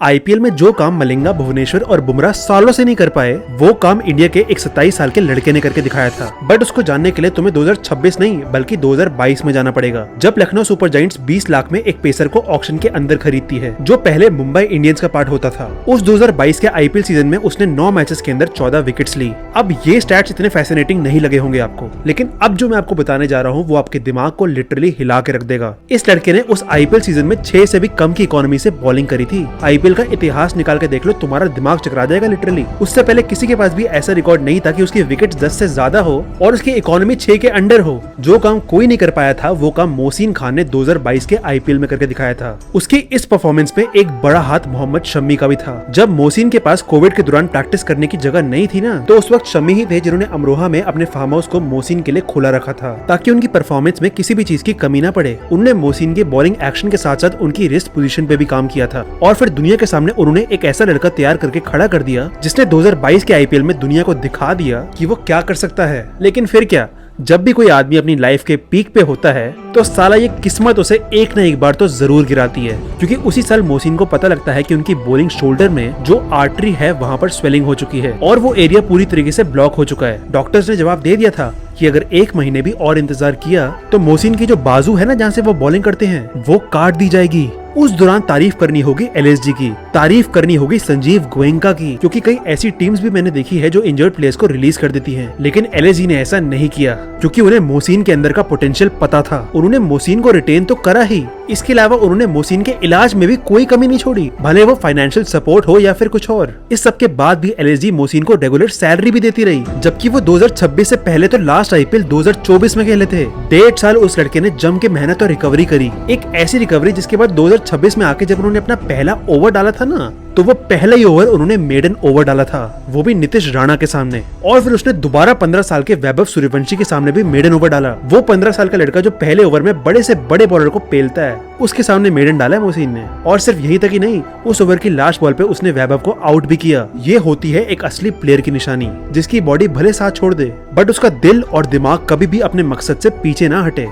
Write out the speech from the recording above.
IPL में जो काम मलिंगा, भुवनेश्वर और बुमराह सालों से नहीं कर पाए, वो काम इंडिया के एक 27 साल के लड़के ने करके दिखाया था। बट उसको जानने के लिए तुम्हें 2026 नहीं बल्कि 2022 में जाना पड़ेगा, जब लखनऊ सुपर जायंट्स 20 लाख में एक पेसर को ऑक्शन के अंदर खरीदती है, जो पहले मुंबई इंडियंस का पार्ट होता था। उस 2022 के आईपीएल सीजन में उसने 9 मैचेस के अंदर 14 विकेट्स ली। अब ये स्टैट्स इतने फैसिनेटिंग नहीं लगे होंगे आपको, लेकिन अब जो मैं आपको बताने जा रहा हूँ वो आपके दिमाग को लिटरली हिला के रख देगा। इस लड़के ने उस आईपीएल सीजन में 6 से भी कम की इकोनॉमी से बॉलिंग करी थी। आईपीएल का इतिहास निकाल के देख लो, तुम्हारा दिमाग चकरा जाएगा लिटरली। उससे पहले किसी के पास भी ऐसा रिकॉर्ड नहीं था कि उसकी विकेट 10 से ज्यादा हो और उसकी इकोनॉमी 6 के अंडर हो। जो काम कोई नहीं कर पाया था वो काम मोहसिन खान ने 2022 के आईपीएल में करके दिखाया था। उसकी इस परफॉर्मेंस में एक बड़ा हाथ मोहम्मद शमी का भी था। जब मोहसिन के पास कोविड के दौरान प्रैक्टिस करने की जगह नहीं थी ना, तो उस वक्त शमी ही थे जिन्होंने अमरोहा में अपने फार्म हाउस को मोहसिन के लिए खुला रखा था, ताकि उनकी परफॉर्मेंस में किसी भी चीज की कमी ना पड़े। उन्होंने मोहसिन के बॉलिंग एक्शन के साथ साथ उनकी रिस्ट पोजीशन पे भी काम किया था, और फिर दुनिया के सामने उन्होंने एक ऐसा लड़का तैयार करके खड़ा कर दिया जिसने 2022 के आईपीएल में दुनिया को दिखा दिया कि वो क्या कर सकता है। लेकिन फिर क्या, जब भी कोई आदमी अपनी लाइफ के पीक पे होता है तो साला ये किस्मत उसे एक न एक बार तो जरूर गिराती है, क्योंकि उसी साल मोहसिन को पता लगता है कि उनकी बॉलिंग शोल्डर में जो आर्टरी है वहाँ पर स्वेलिंग हो चुकी है और वो एरिया पूरी तरीके से ब्लॉक हो चुका है। डॉक्टर्स ने जवाब दे दिया था कि अगर 1 महीने भी और इंतजार किया तो मोहसिन की जो बाजू है ना, जहाँ से वो बॉलिंग करते हैं, वो काट दी जाएगी। उस दौरान तारीफ करनी होगी एलएसजी की, तारीफ करनी होगी संजीव गोयनका की, क्योंकि कई ऐसी टीम्स भी मैंने देखी है जो इंजर्ड प्लेयर्स को रिलीज कर देती हैं, लेकिन एलएसजी ने ऐसा नहीं किया, क्योंकि उन्हें मोहसिन के अंदर का पोटेंशियल पता था। उन्होंने मोहसिन को रिटेन तो करा ही, इसके अलावा उन्होंने मोहसिन के इलाज में भी कोई कमी नहीं छोड़ी, भले वो फाइनेंशियल सपोर्ट हो या फिर कुछ और। इस सब के बाद भी एलएसजी मोहसिन को रेगुलर सैलरी भी देती रही, जबकि वो 2026 से पहले तो लास्ट आईपीएल 2024 में खेले थे। 1.5 साल उस लड़के ने जम के मेहनत और रिकवरी करी, एक ऐसी रिकवरी जिसके बाद 2026 में आके जब उन्होंने अपना पहला ओवर डाला था ना, तो वो पहला ही ओवर उन्होंने मेडन ओवर डाला था, वो भी नीतीश राणा के सामने, और फिर उसने दोबारा 15 साल के वैभव सूर्यवंशी के सामने भी मेडन ओवर डाला। वो 15 साल का लड़का जो पहले ओवर में बड़े से बड़े बॉलर को पेलता है, उसके सामने मेडन डाला है मोहसिन ने। और सिर्फ यही तक ही नहीं, उस ओवर की लास्ट बॉल पे उसने वैभव को आउट भी किया। ये होती है एक असली प्लेयर की निशानी, जिसकी बॉडी भले साथ छोड़ दे बट उसका दिल और दिमाग कभी भी अपने मकसद से पीछे ना हटे।